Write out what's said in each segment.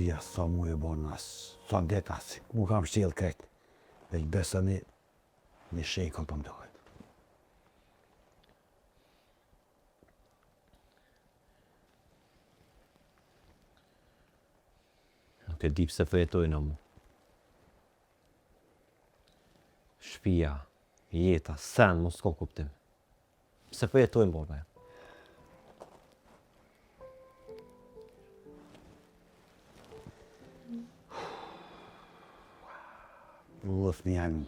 dhja sa mu e bon as, sa ndek as, mu kam shtjellë krejt, veç besa një shejkon për mdojnë. Nuk e di pse përjetojnë mu. Shpia, jeta, sen, mos s'ka kuptim. Pse përjetojnë baba? Lullëf një jami.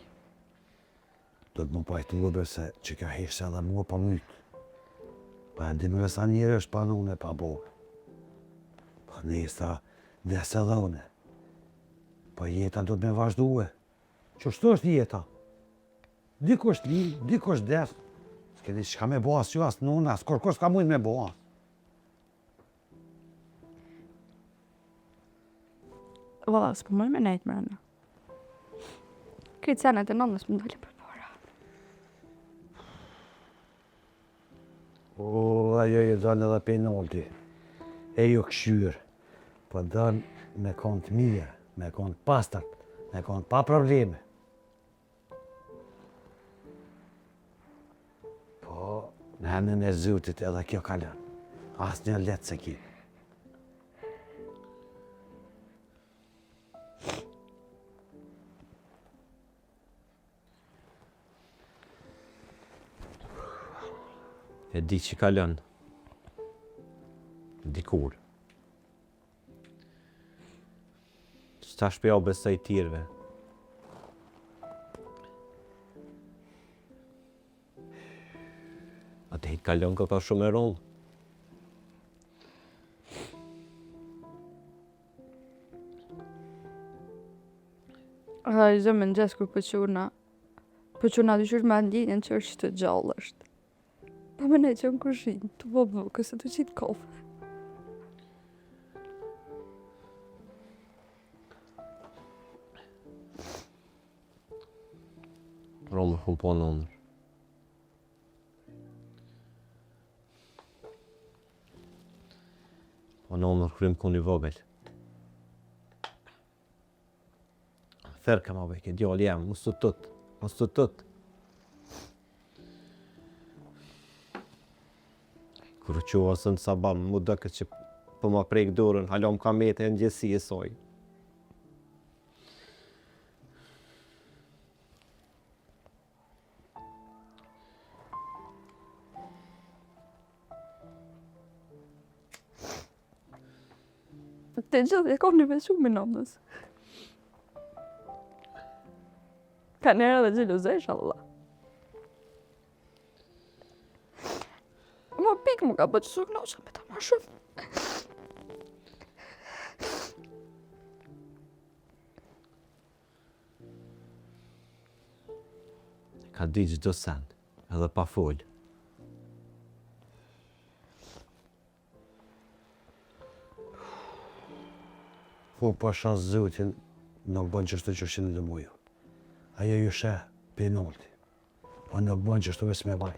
Do të më pajtë lullëve se që ka heshtë edhe mua pa mytë. Pa e dimëve sa njëre është pa nune pa bove. Pa nesta dese dhe une. Pa jeta do të me vazhduhe. Qështu është jeta? Diko është linë, diko është desë. S'kedi që ka me bo asë që asë nune, asë kërko s'ka mujnë me bo asë. Valla, s'po mëj me nejtë mërëna. Këtë senet e nëndës më ndolli për para. Ajo e dënë edhe penalti. E jo këshyrë. Po dënë me konë të mirë, me konë të pastërt, me konë pa probleme. Po, në henën e Zotit edhe kjo kalën. Asë një letë se ki. E di që kalon. Dikur. Qëta shpeja u besoj tirve. A të hitë kalon ka shumë e rollë. Dhe i zëmë në gjesë kur pëqurna dyshur me ndinjen që është të gjallë është. Pa me ne që në kushinë, të bobo, këse të qitë kofë. Rollë shumë po në ndër. Po në ndër krymë ku një vogël. Therë ka ma veke, djallë jam, mos të tëtë. Kërë që asën sabam, mu dëke që për ma prejkë dorën, halom ka mete e në gjësi e soj. Të gjithë e kom një veçumë i nëndës. Ka njerë dhe gjiluzesh, Allah. Ma pikë më ka bërë që su kënoqa me ta ma shumë. Ka di çdo sen, edhe pa folë. Po pasha Zotin nuk bën qështu që shenë dhe mujo. Ajo ju shë penalti. Po nuk bën qështu ves me vaj.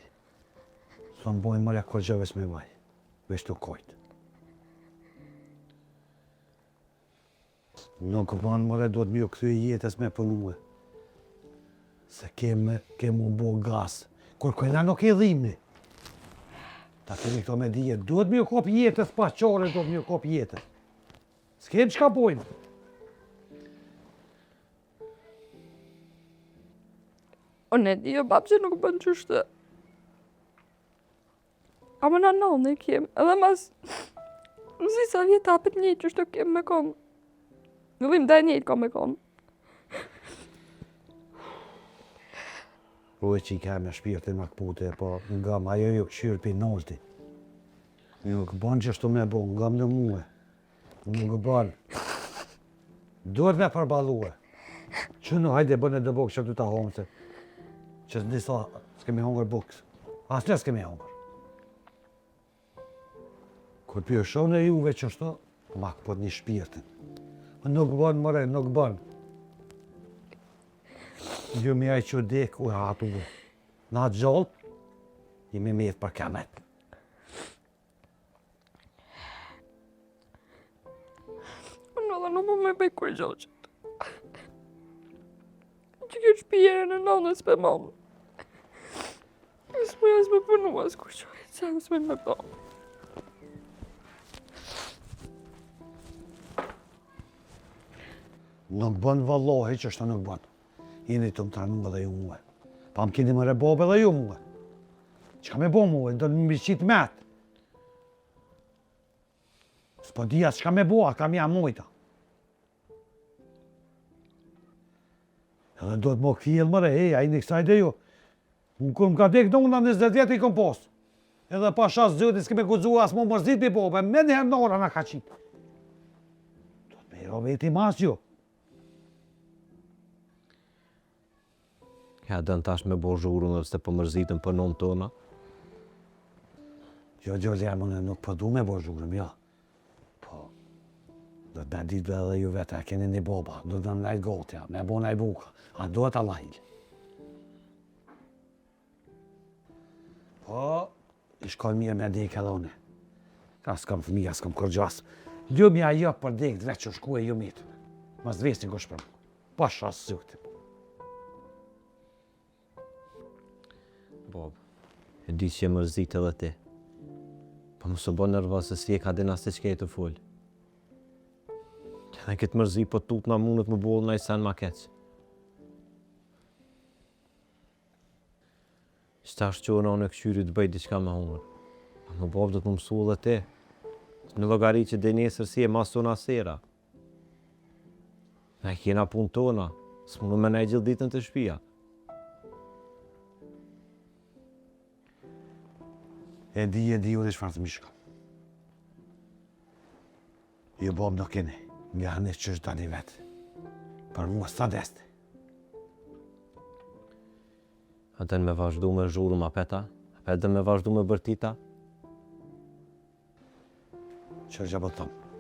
Sa në bojnë mëre kur gjë ves me vaj. Ves të kojtë. Nuk bën mëre do të mjë këthy jetës me pënue. Se kemë bo gas. Kur këna nuk e dhimni. Ta kemi këto me dhije. Do të mjë kop jetës pas qare, do të mjë kop jetës. S'kem që ka bojnë. O ne di, o babë që nuk bën qështë. A më në nëllë kem, edhe mas... Nësi sa vjetë apet një qështë kem me kom. Në dhim dhe njëtë kom me kom. Po e që i ka me shpirtin më këpute, po nga më ajo ju këshyrë për nolti. Nuk bën qështu me bo, nga më në muë. Nuk bën. Duhet me përbalue. Që në hajde bënë e dë bukë që du ta homë se. Që disa s'kemi hongër bukës. Asë në s'kemi hongër. Kur për shonë e juve qështu, ma këpot një shpirtin. Nuk bën mëre, nuk bën. Ju mi aj që dek u hatu. Na gjallë, jemi me jetë për kamet. me bëj kur gjoqë. Që kjo shpijere në nanës për mamë. Së mëja s'me përnu as kur qojë, që s'me me pa. Nuk bën vallohi që është nuk bën. Jeni të më tranu edhe ju muhe. Pa më keni më rebobe edhe ju muhe. Që ka me bo muhe, do në më qitë metë. S'po dhja që ka me bo, a kam jam mujta. Edhe do të më këthijel mëre, a i në kësaj dhe ju. Unë kur më ka dek në unë 20 vjetë i kom posë. Edhe pa shas zëti s'keme kuzua as më mërzit për bobe, me njëherë në ora në ka qitë. Do të me jo veti mas ju. Ja dën tash me bo zhurën dhe s'te pëmërzitën për nëmë tona. Jo, Gjolja, nuk po du me bo zhurëm, jo. Po, do të me ditë edhe ju vete, a keni një boba, do të me najtë gotja, me bo najtë buka, a do të Allahil. Po, i shkoj mirë me dek edhe une. Ka s'kam fëmija, s'kam kërgjas. Ljumja jo për dek dhe që shku e ju mitë. Mas dvestin kush për mu. Pa shas sukti. Bob, e di që e mërzit edhe ti. Pa më së bo nërvaz se si e ka dina se qke e të full. Që dhe këtë mërzi po tut na mundet më bolë na i sen ma keq. Qëtash që ona në këqyri të bëjt diçka me hunër. A më Bob do të më mësu edhe ti. Në logari që dhe nesër si e masona sera. Ne kena pun tona, s'munu me ne gjithë ditën të shpia. E di unë i shfarë të mishka. Ju Bob nuk keni, nga hënë që është dani vetë. Për mua sa desti. A den me vazhdu me zhurëm apeta? A den me vazhdu me bërtita? Qërë gjabë të tëmë.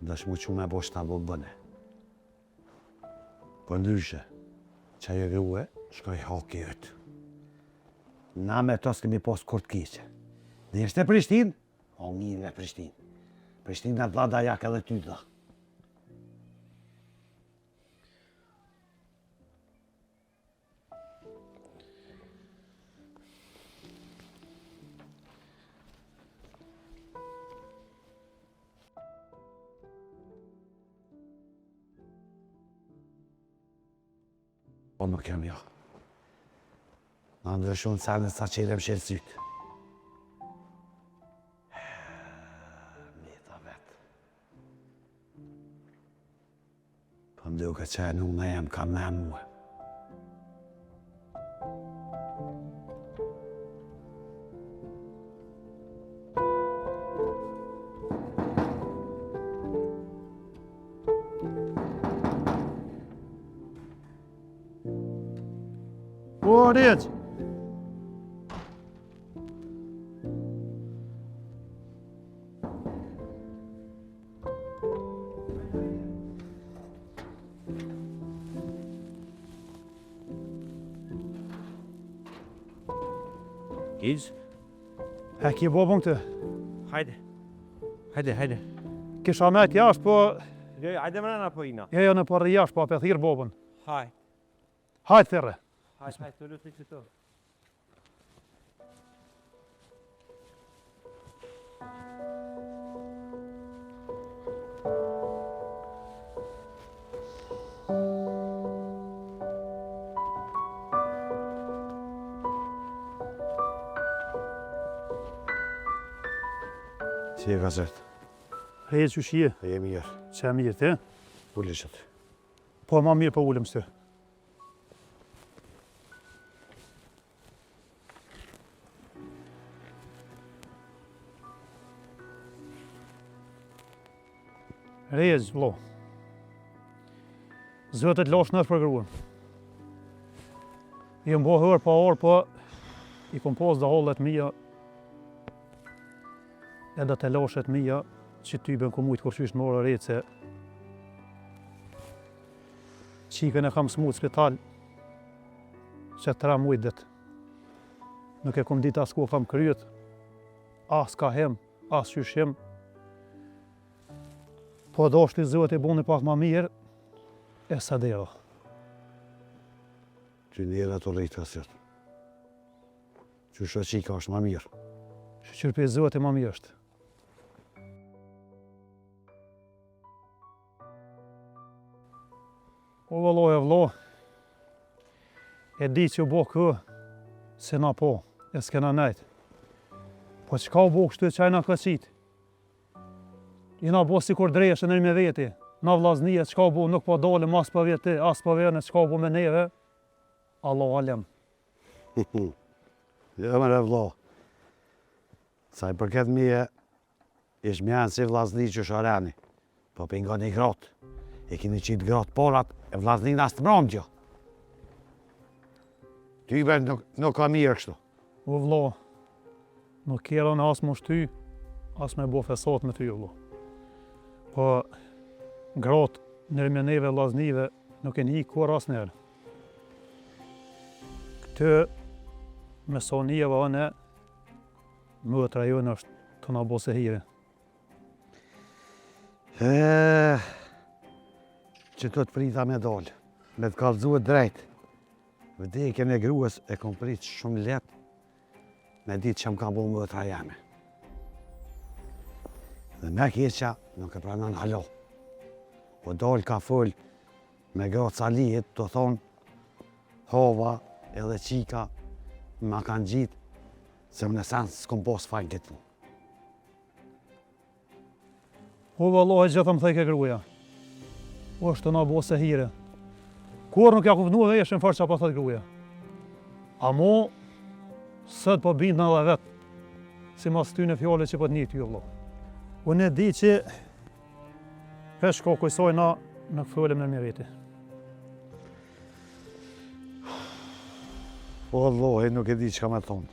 Dëshmu që me bo shtabull bëne. Për ndryshe, që e grue, shkoj hoki jëtë. Na me to s'kemi pos kur të kishe. Në ishte Prishtinë? O, mirë e Prishtinë. Prishtinë në vlada jak edhe ty dha. Po nuk jam jo. Në ndryshon sa sa qelem shelë sytë. Mjeta vetë. Po më duke që nuk në jem kam në muë. O, Rec! Giz? Ki bobën këtë. Hajde. Hajde. Kisha me të jashtë, po... Hajde mrena po ina. Jo, në porë jashtë, po apë thirë bobën. Haj. Hajtë thirë. Hajde, të lutë që të. Si e ka zërtë? Rec që shie. E jemi mirë. Që e mirë, ti? Ullishët. Po, ma mirë po ullëm së. Rec, vlo. Zëtët losh nëtë për gruën. I më bo hërë pa orë, po i kom pos dhe hollet mija edhe të loshet mija që ty ben ku mujtë kur qysh në orë rejtë se qikën e kam smutë spital që 3 mujtë det. Nuk e kom ditë as ku kam kryet, as ka hem, as qysh hem. Po dashti Zoti buni pak ma mirë, e sa dero. Që njëra të rritë asjet. Që shëqika është ma mirë. Shqyr për Zoti ma mirë është. O vëllo, e di që bo kë, se na po, e s'kena nejtë. Po qka bo kështu e qajna këqit? I na bo si kur drejshë në me veti, na vlaznije qka bo nuk po dole mas për veti, as për vene qka bo me neve, Allah alem. Jo më vëllo. Sa i përket mije, ish mjanë si vlazni që shareni. Po për nga një gratë. E kini qitë gratë porat, e vlaznin as të mram gjo. Tybe nuk ka mirë kështu. O vëllo, nuk kera në as më shty, as me bo fesat me ty, vëllo. Po, gratë nërë neve vlaznive nuk e një kur as nërë. Këtë me sonia vane, mëtra jonë është të na bo se hire. Që të prita me dollë, me të kalëzuet drejt. Vdekjen e gruës e kom prit shumë letë, me ditë që më ka bo mëtra jeme. Dhe me keqa nuk e pranon halo. O dollë ka full me gratë salijit, të thonë hova edhe qika ma kanë gjitë, se më në sens s'kom pos fajnë këtë mu. O vëllo, e gjithëm thejke gruja. O është të na bo se hire. Kur nuk ja kuvnu dhe eshen farë që pa thët gruja. A mo, sët po bindë në dhe vetë, si mas ty në fjole që po të një ty, vëllo. Unë e di që pesh ka kujsoj na në këfëllem në miriti. O Allah, nuk e di që ka me thonë.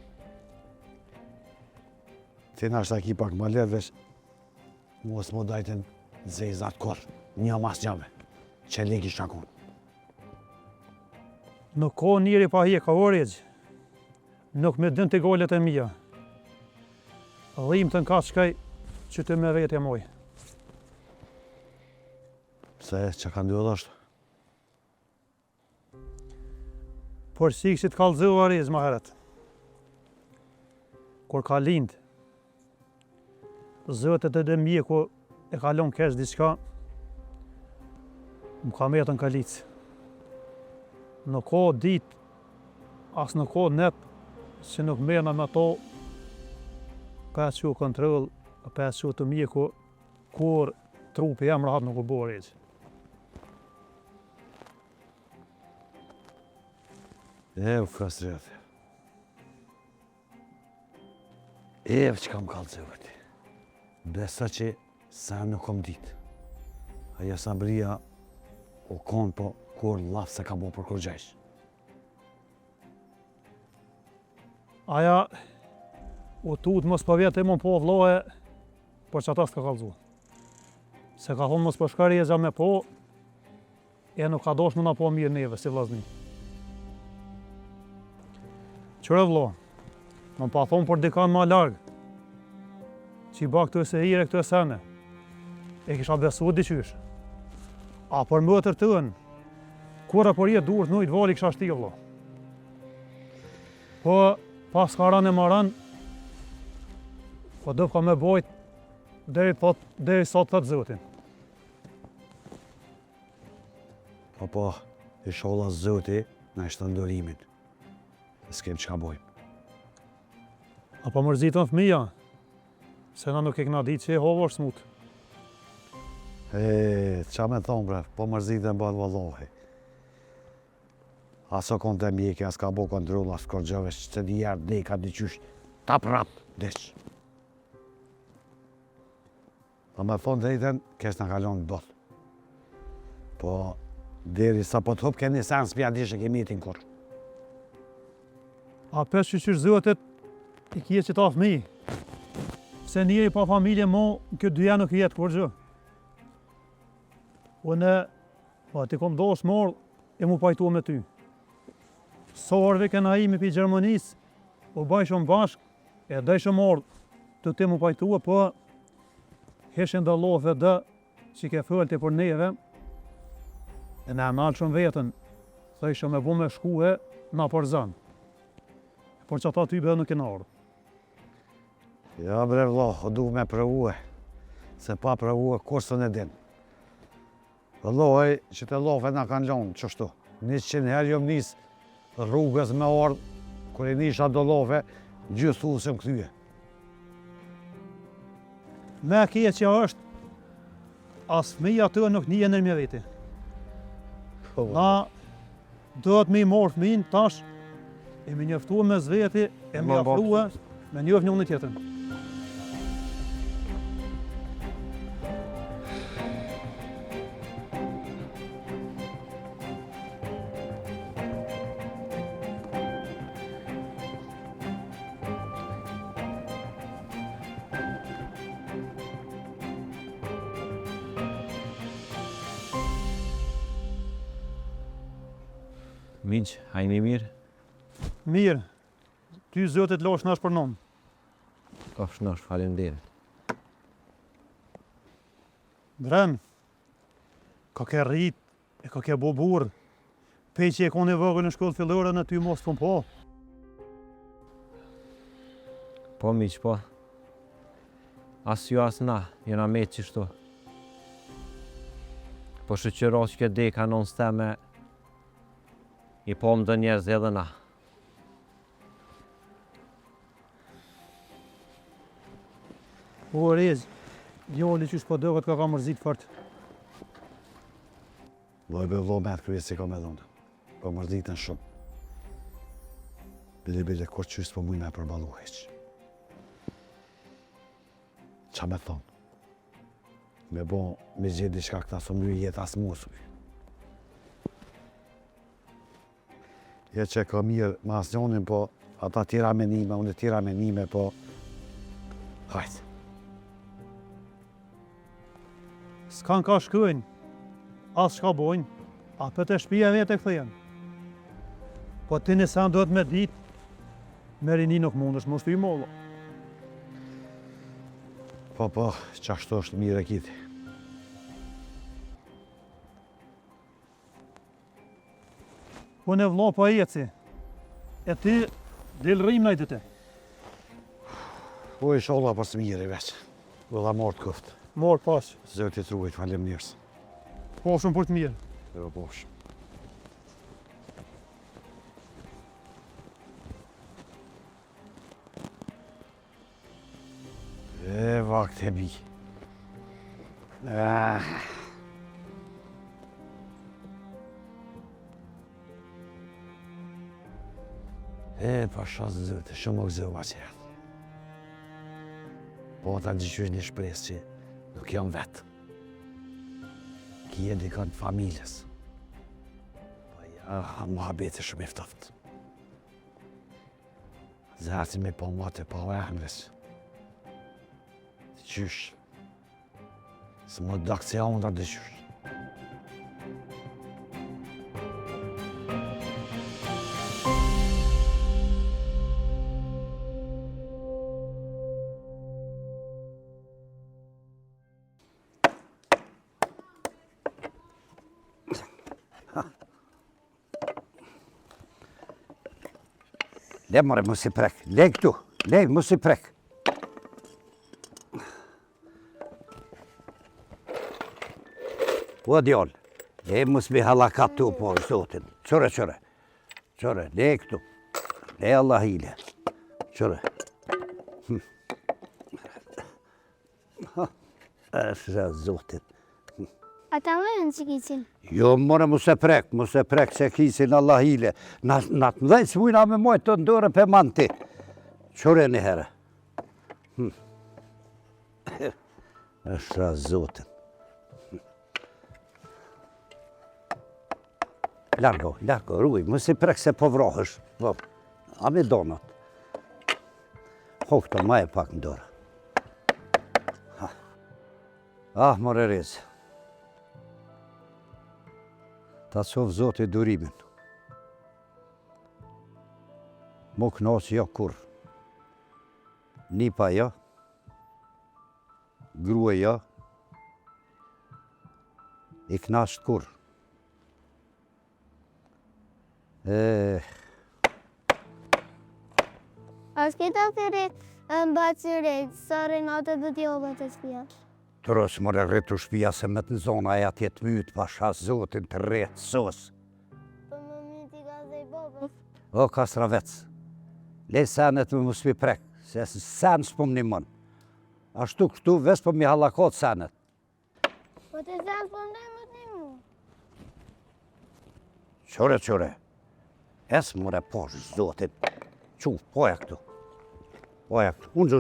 Ti në është aki pak më ledh, veç mos më dajten zezat korë, një mas njave, që leki shakon. Nuk ka njëri pa hje ka origj, nuk me dën të gollet e mija. Dhim të nka shkaj që të me vetë e moj. Pse, që ka ndodhë është? Por si kështë të kalëzë origj ma heret. Kur ka lindë, zëtët e dhe mjeku e kalon kesh diçka, më ka metën kalicë. Nuk ka ditë, as nuk ka net, që nuk mena me to, pas që kontrol, pas që të mjeku, kur trupi jam rahat nuk u bërë eqë. U frustrati. Që kam kalëzë vërti. Besa që sa nuk kom ditë. Aja sabria o konë po kur lafë se ka bo për kur gjesh. Aja, o tutë mos për vjetë e më po vlohe, por që ata s'ka kalëzu. Se ka thonë mos për shkari e gja me po, e nuk ka dosh më na po mirë neve, si vlazni. Qëre vlo, më pa thonë për dikan ma largë, që i ba këtë se hire këtë sene, e kisha besu diqysh. A për mëtër tënë, kura për jetë durët nujtë vali kisha shti vlo. Po, pas karan e maran, po dëp ka me bojt, deri sot thëtë zëtin. Po, i sholla zëti në ishtë të ndërimin. S'kem që ka bojmë. A po mërzitën fëmija, se na nuk e këna ditë që e hovë është smutë. Qa me thonë bre, po mërzitën bëdë vëllohi. Aso konë të mjeki, as ka bo kontrol, as ka gjëve, që të djerë, dhe ka diqysh, ta prap, desh. A me thonë drejten, kes në kalon në botë. Po, deri sa po të hupë, keni sens pja dishe kemi jetin kur. A pes që qysh zëtet, i kje që ta fëmi. Se njëri pa familje mo, në këtë dyja nuk jetë kur gjë. Unë, pa ti kom dosh morë, e mu pajtu me ty. Sorve këna imi pi Gjermanis, u bajshëm bashk, e dajshëm morë të ti mu pajtu, po heshen dhe love dhe që ke fëllti për neve, e ne nalë shumë vetën, thëshë me bu me shkue na për zanë. Por që ata ty bëhe nuk e në ardhë. Ja bre vlo, o du me prëvue, se pa prëvue kursën e din. Vëllohaj që të lofe nga kanë gjonë, qështu. 100 herë jom nis rrugës me ardhë, kër i nisha do lofe, gjithë thu se më këtyje. Me keqja që është, as fëmija të nuk nije në me veti. Na dohet me i morë fëmijin tash, e me njëftu me zveti, e me afrua, me njëf njën në tjetën. Miq, hajni mirë? Mirë, ty zotit losh nash për nom. Kafsh nash, faleminderit. Dren, ka ke rrit, e ka ke bo burë, pej që e kone vëgën në shkollë fillore në ty mos të po. Po miq, po. As ju as na, jena me qështu. Po shëqëro që këtë deka non steme, i po më dë njerëz edhe na. O rez, djali që s'po dëgët ka mërzit fort. Loj be vlo me atë kryes si ka me dhundë, po mërditën shumë. Bile kur qysë po mujnë me përbalu heq. Qa me thonë? Me bo me gjithë diçka këta së mlyj jetë asë musuj. Je që ka mirë ma asë njonin, po ata tira menime, unë tira menime, po hajtë. S'kan ka shkojnë, as shka bojnë, a për të shpija vetë e këthejnë. Po ti nësan do të me ditë, me rini nuk mund është mos të i mollo. Po, qashtu është mirë e kiti. Unë e vlo pa eci, e ti del rrim najtë te. Po i sholla pas mirë i veç, vëlla morë të këftë. Morë pas, Zoti truajt, falem njërës. po shumë për të mirë. Jo bosh. E vakt e bi. Pasha zëtë, shumë o gëzëva që jetë. Po ta gjithysh një shpresë që nuk jam vetë. Ki e dikon të familjes. Po ja, muhabeti shumë i ftoftë. Zërësi me po matë e po ehmës. Të qysh. Së më dakë se janë da të qysh. Le more, mos i prek. Le këtu. Le, mos i prek. Po djallë. Le, mos mi halakat tu po, zotin. Qore. Qore, le këtu. Le Allah hile. Qore. Ashtë zotin. Ata më në që kicin. Jo, more, mos e prek se kisin Allah hile. Na të mdhejnë së mujna me mojtë të ndore për manti. Qore një herë. Është zotin. Largo, ruj, mos i prek se po vrohësh. A me donat. Këto ma e pak në dorë. More rezë. Ta sovë zote durimin. Mo knasë jo kur. Nipa jo. Grue jo. I knasht kur. A s'kita thiri në bacirit, sari në atë dhe djove të shpia. Të rësë më rritu shpia se me të zona e atjet mytë pasha zotin të rretë sos. Për më myti ka dhe i bobë. O, kastravec, le senet me më spi prek, se sen s'pëm një mënë. Ashtu kështu, ves për mi halakot senet. Po të sen s'pëm dhe më të një mu. Qore, esë mëre poshë zotin. Poja këtu, unë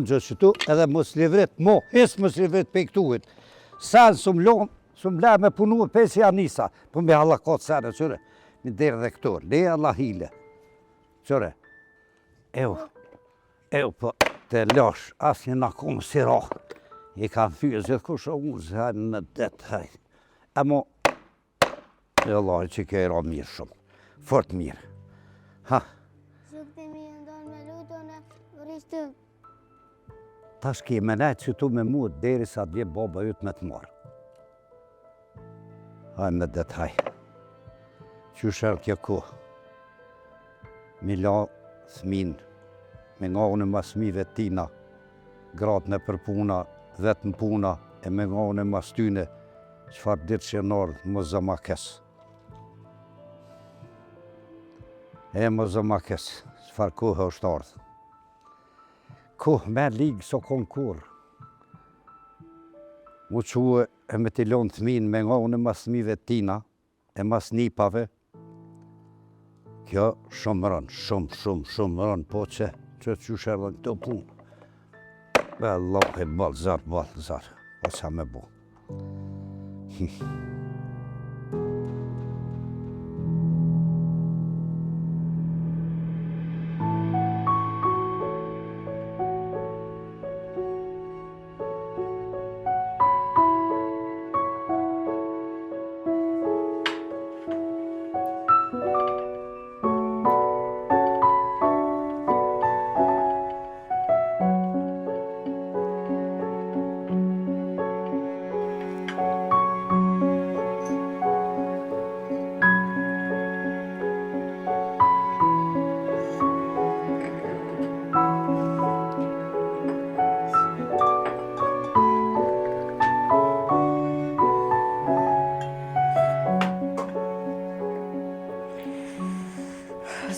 gjë qëtu, edhe mos livrit, hisë mos livrit pe i këtuit. Sen s'm le me punu e pesi anisa, për me halakot senet, qore, mi derë dhe këtu, le Allah hile. Qore, eu po të lash, asë një nakom si rahë. I kam fyë zhjith kusha unë zhajnë në detë hajtë. Emo, e Allah që ke era mirë shumë, fort mirë. Ha, Shukti mi ndonë me lutën e rishtë. tash ki me nejtë që tu me mu deri sa dje baba jëtë me të marë. Hajnë në detë hajtë. Që shërë kjo ku, mi la thminë, me nga unë mas mive tina, gratë në përpuna, vetë në puna, e me nga unë mas tyne, qëfar ditë që nërë më zëmakes. E më zëmakes, qëfar kohë është ardhë. Kohë me ligë so konkur. Mu quë e me t'i lonë thminë me nga unë mas mive tina, e mas nipave. Kjo shumë rënë, shumë rënë, po që që shërën të punë. Be Allah e balë zarë, o qa me bu.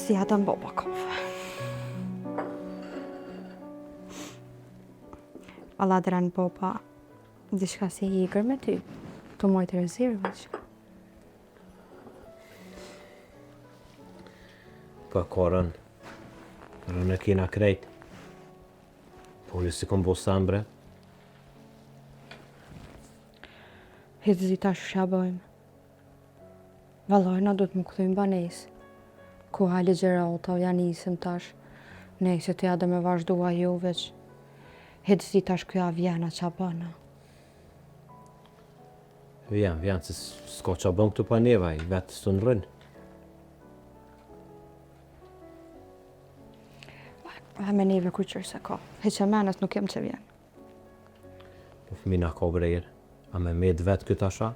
Si ata boba kafe. Allah dërën boba, dishka si i igër me ty, të mojtë të rëzirë vëqë. Po korën, rënë kina krejt. Po ju si kom bo sambre. Hitë zita shusha bëjmë. Valoj, na du të më këthujmë banesë. Ku hali gjerolta, janë isim tash. Nej, se të jadë me vazhdua ju veç. Hitë si tash kjo avjena qa bëna. Vjen, se s'ko qa bën këtu pa nevaj, vetë së në rënë. E me neve ku qërë se ka. Heqe menës nuk jem që vjen. Po fëmina ka brejrë, a me med vetë këtë asha?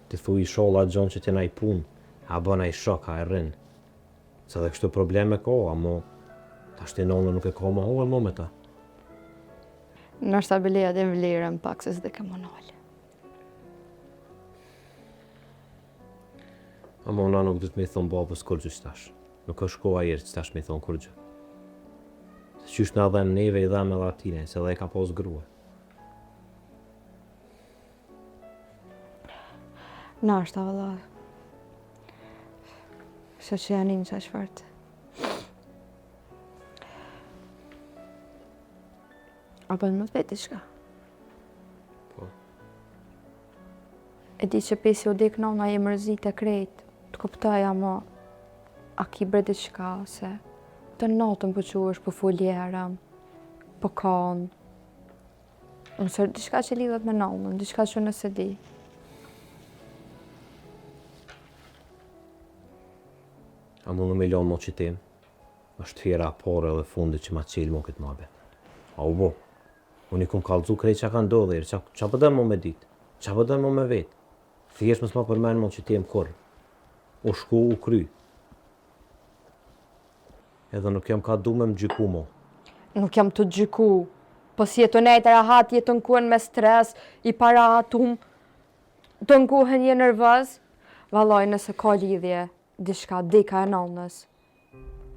Ti thu i sholla gjonë që t'jena i punë, a bëna i shok, a e rënë. Se dhe kështu probleme ka, amo ta shtinone nuk e ka ma hoel mo me ta. Nërsa bileja dhe vlerën pak se s'de ke monale. Amo na nuk du të me thonë babës kur gjë qëtash. Nuk është koha jerë qëtash me thonë kur gjë. Se qysh në dhenë neve i dhemë edhe atine, se dhe e ka pos grua. Na është ta vëllaj. Se që janë një qa shfartë. A bënë më të veti shka? Po. E di që pesi o dik nona je mërzit e krejt, të kuptoj ama a ki bre diçka se të natën po quësh po foljerëm, po kanë. Nëse diçka që lidhet me nonën, diçka që nëse di. A mu në milion mo që tim, është fjera pare dhe fundi që ma qilë mo këtë mabe. A u bo, unë i kum kalëzu krej që ka ndodhër, që pëdëm mo me ditë, Qa po dojnë më me vetë? Thjesht mësë ma përmenë më që t'jem kur. U shku, u kry. Edhe nuk jam ka du me më gjyku mo. Nuk jam të gjyku. Po si jetë nejtë rahat, jetë nkuhen me stres, i paratum, të nkuhen je nervëz. Valoj, nëse ka lidhje, diçka, dika e nonës.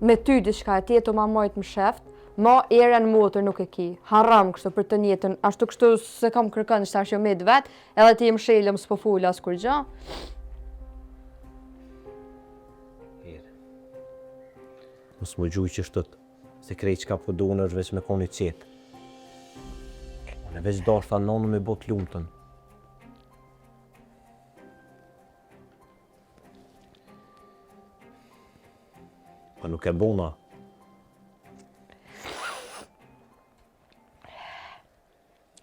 Me ty diçka e tjetë ma mojtë më sheft, ma eren motër nuk e ki. Haram kështu për të njetën, ashtu kështu se kam kërkën në shtash jo me vetë, edhe ti jem shelëm s'po full as kur gja. Mos më gjuj që shtët, se krejt që ka po dunë është veç me koni qetë. Unë veç dash tha nonë me bot lumëtën. Pa nuk e bona.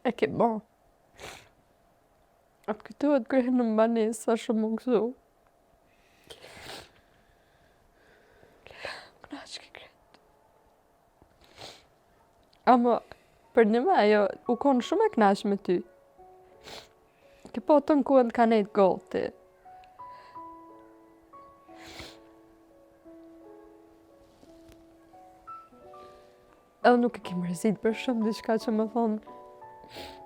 E ke bon. Atë këtu atë grehë në mbanis, sa shumë më këtu. Knaq ke kretë. Ama, për një me, jo, u konë shumë e knaq me ty. Ke po të në kuën të ka nejtë goti. Edhe nuk e ke mërzit për shumë diçka që më thonë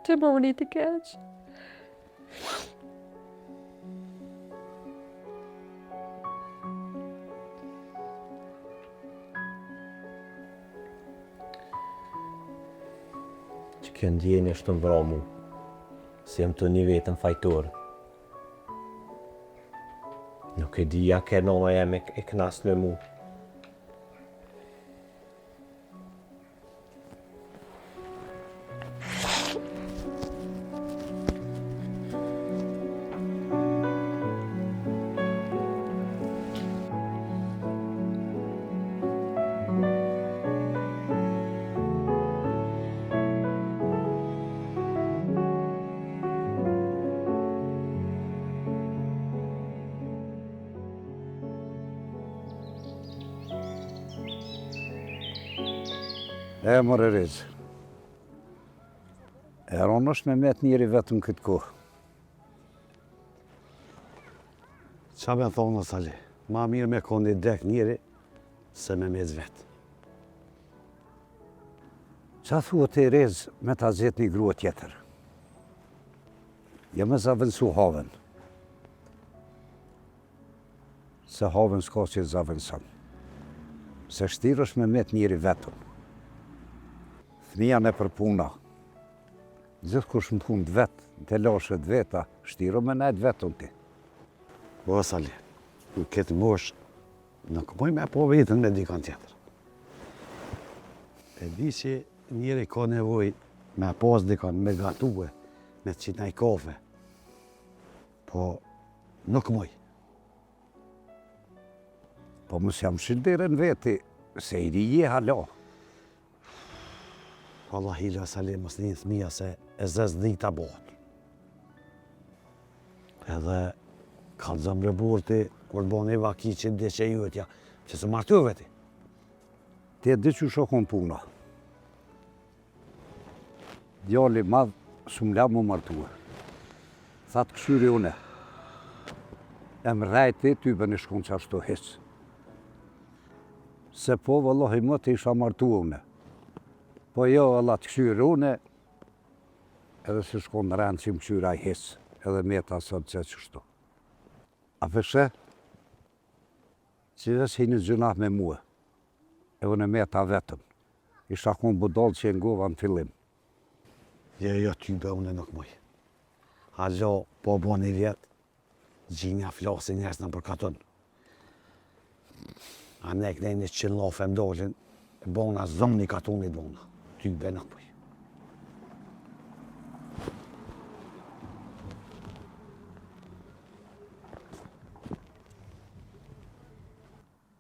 të më unit i keq. Që kjo ndjenjë është të mbra mu, se jem të një vetën fajtor. Nuk e di ja ke nona jem e knas me mu. E mërë rizë. E ronë është me met njëri vetëm këtë kohë. Qa me thonë, Sali? Ma mirë me kondi dek njëri, se me met vetë. Qa thua të rizë me ta zetë një grua tjetër? Ja me zavënsu haven. Se haven s'ka që zavënsan. Se shtirë është me met njëri vetëm. Fëmija në për puna. Gjithë kush në punë të vetë, në të lashet veta, shtiro me nejtë vetën ti. Po, Sali, në këtë mosh, nuk moj me po vetën me dikon tjetër. E di që njëri ka nevoj me pas dikon, me gatue, me të qitë nej kafe. Po, nuk moj. Po, mos jam shilderën veti, se i rije hala. Allah hila Sali, mos një thmija se e zez dhita botë. Edhe ka të zëmre burti, kur të bon e vaki që dhe që ju e tja, që se martu veti. Ti e di që shokon puna. Djalli madhë s'u mla mu martuë. Thatë këshyri une. E më rajti ty bë në shkon që ashtu hisë. Se po, vëllohi më të isha martu une. Po jo, Allah të këshyrë une, edhe se shkon në rëndë që më këshyra i hisë, edhe me ta sot që qështu. A përse, që dhe s'hi një gjënat me mua, e unë me ta vetëm, isha kon budol që e ngova në fillim. Jo, ty be unë nuk muj. Hallo, po bo një vjetë, gjinja flasin njerës në përkaton. A ne këne një qënë lofe më dolin, bona zëmë një katonit bona. Ty be nuk muj.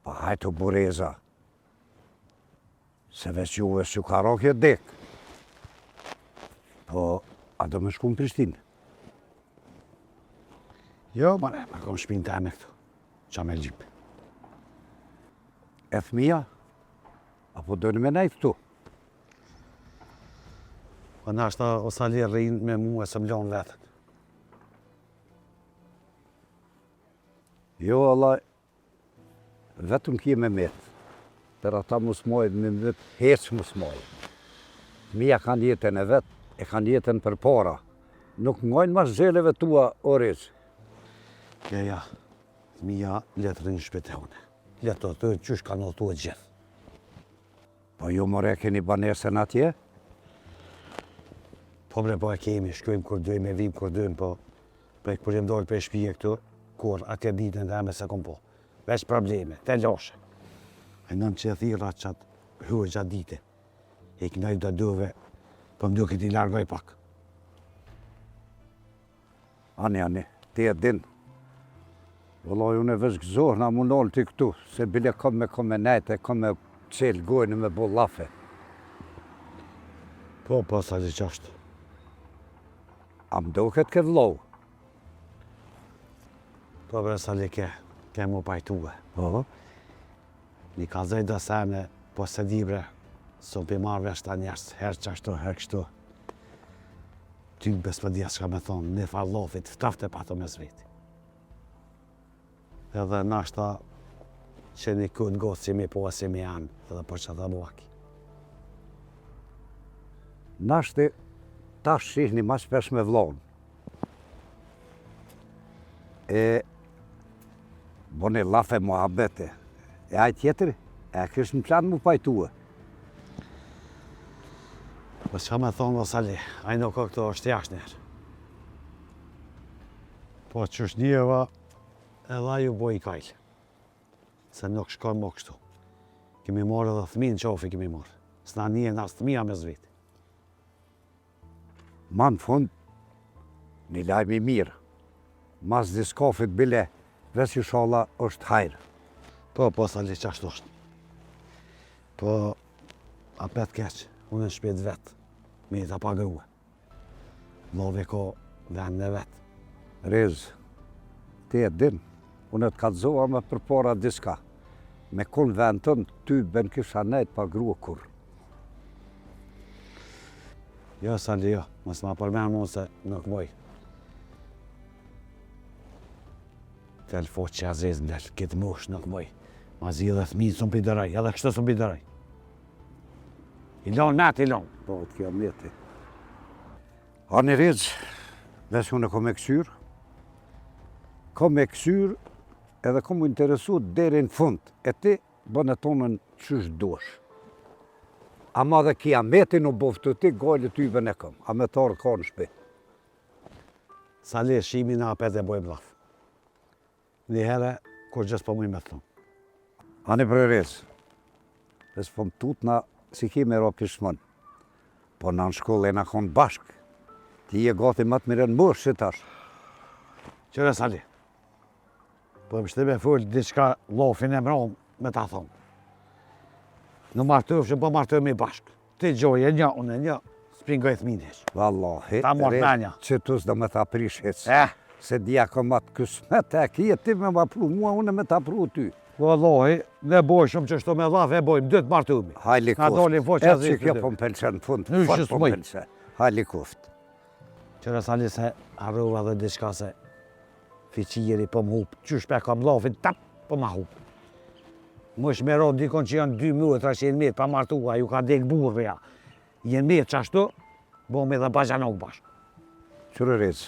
Pa hajtë bureza, se veç juve s'ju ka rokje dek. Po, a do me shku në Prishtinë? Jo, mare, ma kom shpinë të eme këtu, qa me gjipë. E fëmija? Apo dojnë me nejtë këtu? Po nashta o Sali rrinë me mu e së mlonë vetën. Jo, Allah, vetëm kje me metë. Për ata më smojt, me vetë heqë më smojt. Mija kanë jetën e vetë, e kanë jetën për para. Nuk ngojnë mas zheleve tua orez. Ja, mija letërën në shpete une. Letë të qysh ka në të gjithë. Po ju more keni banesën atje? Po bre, po e kemi, shkojmë kur dojmë, vim kur dojmë, po e kur jem dollë për shpije këtu, kur atje ditën dhe me se kom po. Veç probleme, te loshe. E nëm që e thira qatë hyrë gjatë dite. E kënaj të dove, po më duke ti largoj pak. Ani, ti e din. Vëllaj, unë e veç gëzohë na mundon të këtu, se bile kom me nejtë, kom me qelë gojnë me bo lafe. Po, sa që qashtë. A më doket ke vlou? Po bre, sa li ke mu pajtue. Po? Një ka zëjtë dhe sene, po se di bre, so për marrë vesh ta njerës, herë qashtu, herë kështu. Ty në bespëdia që ka me thonë, në farlofit, ftafte pa të me zveti. Edhe nashta që një kënë gotë që mi po e si mi janë, edhe për që dhe muaki. Nashti, ta shihni ma shpesh me vlonë. E bone lafe muhabete. E aj tjetëri, e kështë në plan mu pajtue. Po që ka me thonë, Osali, a nuk o këto është jashtë njerë. Po që është njëva, edhe ju boj i kajlë. Se nuk shkojmë më kështu. Kemi morë edhe thminë qofi kemi morë. S'na një në asë thmija me zviti. Ma në fund, një lajmë i mirë. Mas diskofit bile, veç i sholla është hajrë. Po, Osali, që ashtu është. Po, a petë keqë, unë në shpet vetë, me i të pagruhe. Love ko vend në vetë. Rez, ti e din, unë të kalzoha me përpara diska. Me kun vend tënë, ty ben kisha nejtë pagruhe kur. Jo, Sali, jo, mos ma përmenë mu se nuk moj. Telefot që Aziz në delë, këtë mush nuk moj. Ma zi edhe thminë së më pideraj, edhe kështë së më pideraj. I lonë natë, i lonë. Po, të kjo mjeti. Ani Rez, vesh unë kom e kësyrë. Kom e kësyrë edhe kom u interesu deri në fund. E ti bënë tonën qysh dush. Ama dhe kia meti në boftë ti, gojle ty bën e kom. A me tarë ka në shpi. Sali, shimi në apet e bojmë lafë. Një herë, kur gjësë po mujë me thonë. Ani Rez, vesh po më tutna si ki me ro pishmën. Po në shkollë e në konë bashkë. Ti e gati më të mire në mërë që tash. Qëre Sali, po më shtibe full diçka lofin e mronë me ta thonë. Në martëv që po martëv mi bashkë. Ti gjoj e një, unë e një, s'pingoj thminë heq. Wallahi, Ta mort menja. që tus do me ta prish hec. Se dija ka matë kësmet e kje, ti me ma pru mua, unë me ta pru ty. Wallahi, ne boj shumë që shto me dhaf e bojmë, dytë martëvmi. Hajli Ka dolin kuft. foqa E që zhjithë kjo të po më pelqen në fund. Në fort shës po moj. më pelqen. Hajli kuft. Qëre Sali se arruva dhe diçka se fiqiri po më hupë, qysh pe kam lafin, tap, po ma hupë. Më është me ronë dikon që janë 2 muë, 300 metë pa martua, ju ka dek burrëja. Jenë metë qashtu, bom edhe bajanok bashkë. Qërë Rez,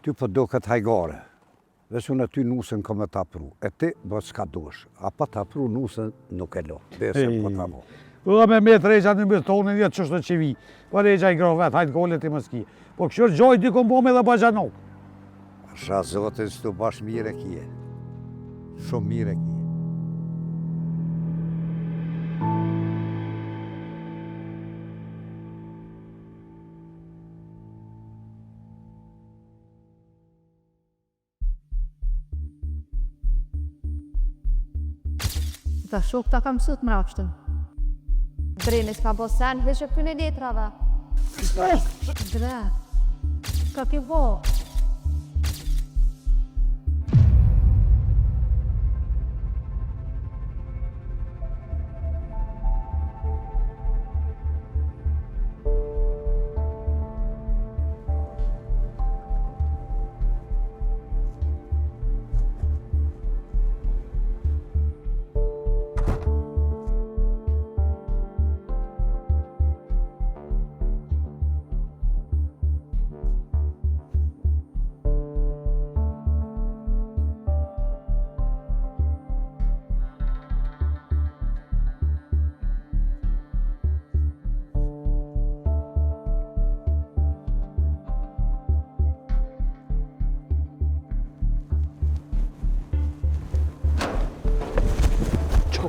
ty po do këtë hajgare. Vesh unë aty nusën ka me ta pru. E ti bë s'ka dush. A pa ta pru nusën nuk e lo. Bese po ta mo. Dhe me metë regja në mbërë tonë, jetë qështë të qivi. Po regja i grohet, hajtë gollet i më ski. Po këshër gjoj dikon bom edhe bajanok. Sha zotin s'tu bash mire kje. Shumë mire kje. Ta shok ta kam sot mrapshtën. Dreni s'ka bo sen, hyshe këtyne letrave. Dre, ka ki bo.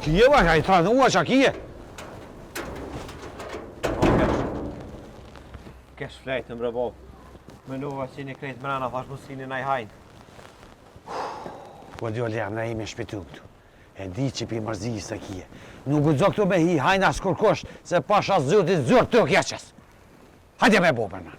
Kije va, ka I tranë ua qa kije. Kesh flejtë më rëbo. Menova që një krejtë mrena, thash musini na I hajnë. Po dio lem, na jemi shpitu këtu. E di që pi mërzi se kije. Nuk gudzo këtu me hi, hajna s'kurkosh, se pasha zëtit zërë të kjeqes. Hajde me bo për në.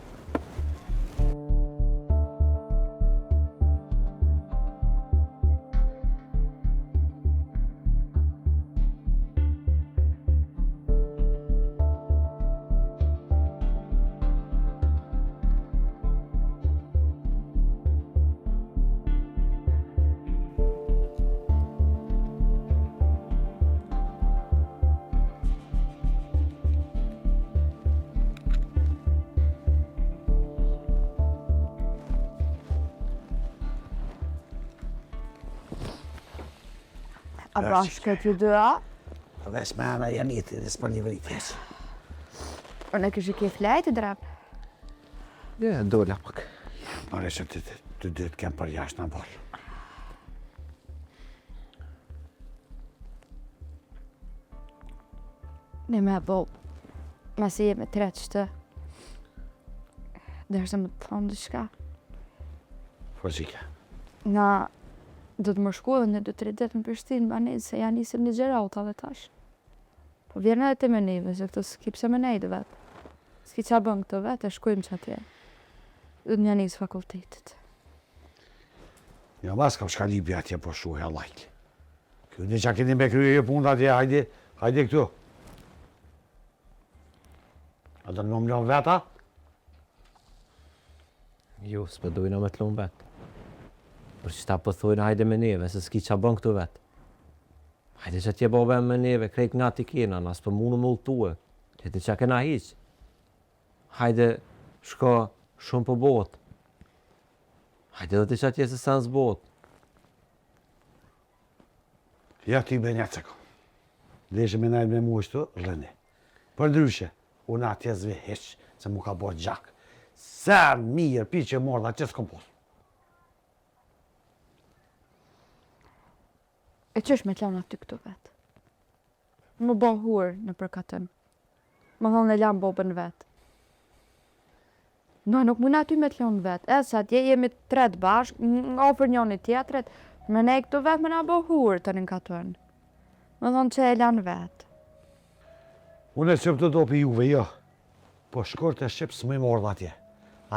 A bashkët ju dyra? Dhe s'mana janë jeti dhe s'për një vritjes. Unë e kështë ki flejtë, drap? Ja, dola pak. Pare që të dytë kem për jashtë në borë. Ne me bo, masi jemi tretë qëtë. Dërse më të thonë shka. Po qike. Na, do të më shku edhe në 2-3 ditë në Prishtinë, banezë, se janë nisim një gjerauta dhe tash. Po vjerën edhe ti me neve, se këto s'ki pse me nejtë vetë. S'ki qa bën këto vetë, e shkujmë që atje. Dhe një njësë fakultetit. Ja mas kam shka libja atje po shuhe lajtë. Kjo një qa keni me krye e punë atje, hajde këtu. A do në më mlon veta? Jo, s'pëdojna me t'lon vetë. Për që ta pëthojnë hajde me neve, se s'ki qa bën këtu vetë. Hajde që t'je bobe me neve, krejt nga t'i kena, nas për munu më ulltue. Që ti qa kena hiq. Hajde shko shumë për botë. Hajde do t'i qa t'je se sa në zbotë. Ja ti be një ceko. Deshe me najtë me mu ishtu, rëni. Për ndryshe, unë atje zve heq, se mu ka bërë gjak. Sa mirë pi që morë dhe që s'kom posë. E qësh me t'lanë aty këtu vetë? Më bo hurë në përkatën. Më thonë e lanë bobën vetë. No, nuk mund aty me t'lanë vetë. E sa atje jemi 3 bashkë, nga ofër njëni tjetret, me ne këtu vetë me na bo hurë të në katën. Më thonë që e lanë vetë. Unë e qëpë të do për juve, jo. Po shkort e shqipë s'më I morë dhe atje.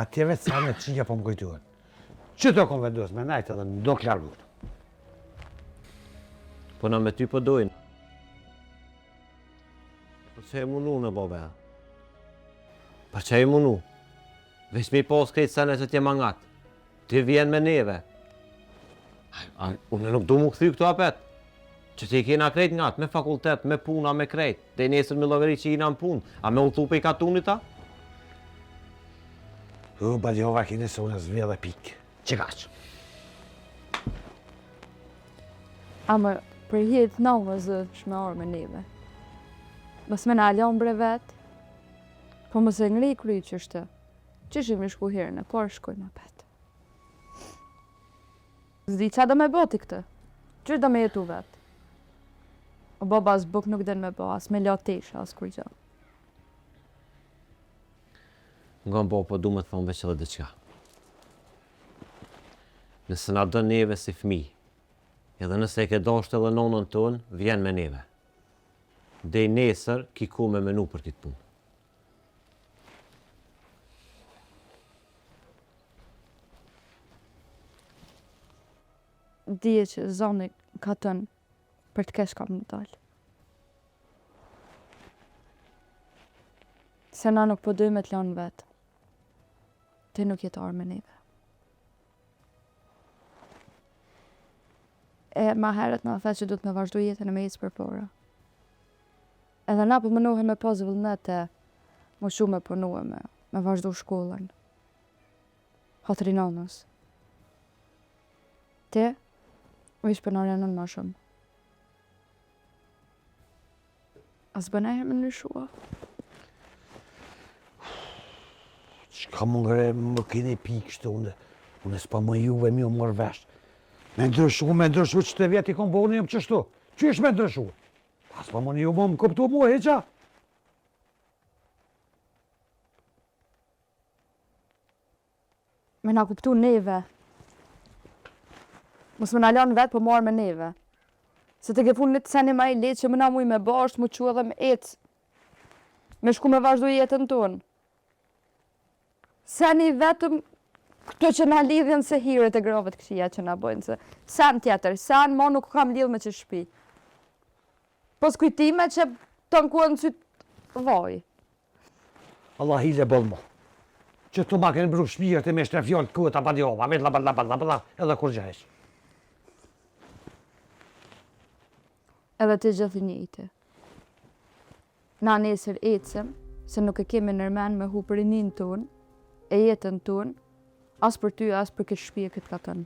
Atje vetë sa me qinja po më kujtuën. Që të kom vendus me najtë edhe në do klargu këtu. Po na me ty po dojnë. Po që e munu në bobe? Po që e munu? Vesh mi pos krejtë sene që t'je mangat. Ti vjen me neve. Unë nuk du mu këthy këtu apet. Që ti kena krejt ngat, me fakultet, me puna, me krejt. Dhe nesër me logari që jina në punë. A me ulltu pe I katunit ta? Baljova kini se unë zvje dhe pikë. Që kaqë? Ama për jetë në më zë shme orë me neve. Mës me në alon bre vetë, po mës e ngri kry që shtë. Që shimi shku hirë në por shkujnë apet. Zdi qa do me boti këtë? Qështë do me jetu vetë? O baba as buk nuk den me bo, as me lo tesha, as kur gjë. Nga bo, po du me të thonë veç edhe diqka. Nëse na dën neve si fmi, edhe nëse e ke dashtë edhe nonën tonë, vjen me neve. Dej nesër, ki ku me menu për këtë punë. Dije që zoni ka tënë për të kesh kam në dalë. Se na nuk po dojmë të lanë vetë. Ti nuk jetë arë me neve. E ma herët na the që du të me vazhdu jetën e me isë për pora. Edhe na po mënohem me pas vullnete, më shumë me punuem me vazhdu shkollën. Hotri nonës. Ti, u ish për nërë nënë ma shumë. As bëna herë me nëshua. Qka më ngre më kini pikë shtë unë s'pa më juve mi u mërë vesh. Me ndryshu që të vjeti kom bëhune jëmë qështu. Që ishë me ndryshu? As po më një më këptu mua heqa. Me na kuptu neve. Mos më na lanë vetë, po marrë me neve. Se të ke punë një të seni ma i letë që më na muj me bashkë, mu që edhe me ecë. Me shku me vazhdu jetën tonë. Seni vetëm këto që na lidhjen se hire të grovet këshia që na bojnë. Se sen tjetër, sen ma nuk kam lidh me që shpi. Po s'kujtime që të nkuën cytë vaj. Allah hile bëllë mo. Që të ma kënë bruk shpirë të me shtre fjallë të kuët abadjova, me la, edhe kur gjesh. Edhe të gjithë njëjtë. Na nesër ecëm, se nuk e kemi nërmen me hu për rinin tonë, e jetën tonë, as për ty, as për këtë shpije këtë katën.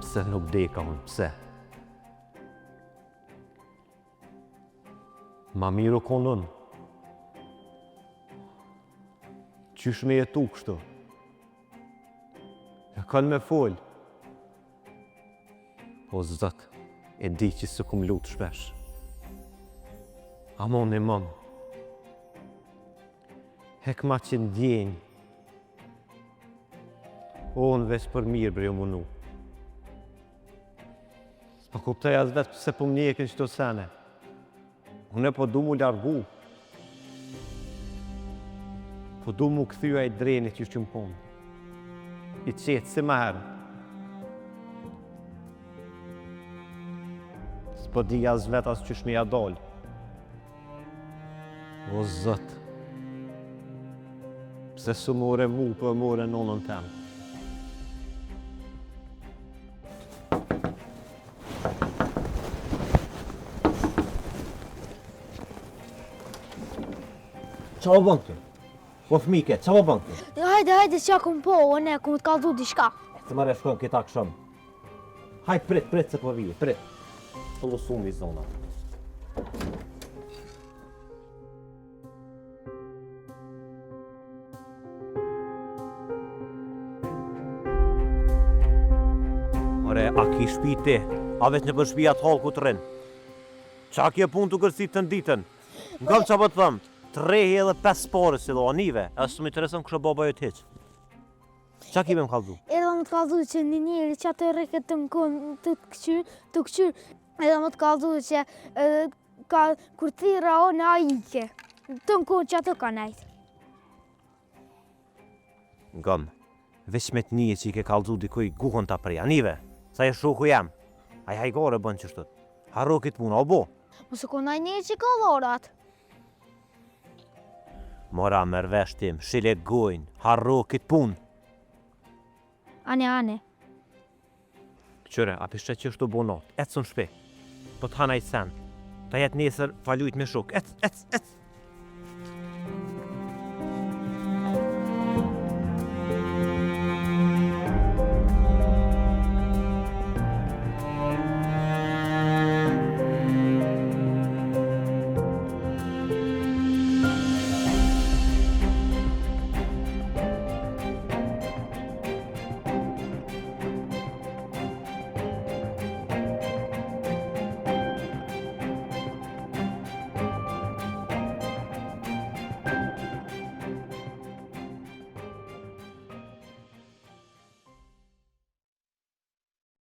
Pse nuk deka unë, pse? Ma miru konën. Qysh me jetu kështu? Ja kanë me folë. O zët, e di që së kum lutë shpesh. Amon e mon. Hek ma që ndjenjë. O në veç për mirë bre jo munu. Po kuptoj as vetë pëse po më njekin qëto sene. Unë po du mu largu. Po du mu këthyja i drenit që më punë. I qetë si më herë. S'po di as vetë as qysh me ja dollë. O zët. Pse su more mu, po more nonën temë. Qa o bënë këtë? O fmike, qa o bënë këtë? Hajde, që kom po, unë kom të kaldu diçka. Se mare shkojmë këta këshëm. Hajtë prit se po vijë, prit. Të lusum i zona. Ore, a ki shpi ti? A veç në për shpia të halë ku të rinë? Qa kje pun të kërësit të nditën? Nga më qa po të thëmë? 3 edhe 5 spore si do anive, asë më interesën kështë baba jo t'heq. Qa ki me më kaldu? Edhe më të kaldu që një njëri që atë reket të mkon të këqyr, edhe më të kaldu që kur thira o në ajike, të mkon që atë ka nejtë. Ngëm, veç me t'nije që i ke kaldu dikuj guhën t'a prej, anive, sa e shoku jam. Aj hajgore bën qështët. Harro kitë puna, o bo? Mësë konaj një që ka lorat. Mora mërvesh tim, shilet gojnë, harro kitë punë. Ane. Qëre, a pishtë që është të bonot, ecë në shpe, po t'hanaj sen, ta jetë nesër falujt me shok, ecë.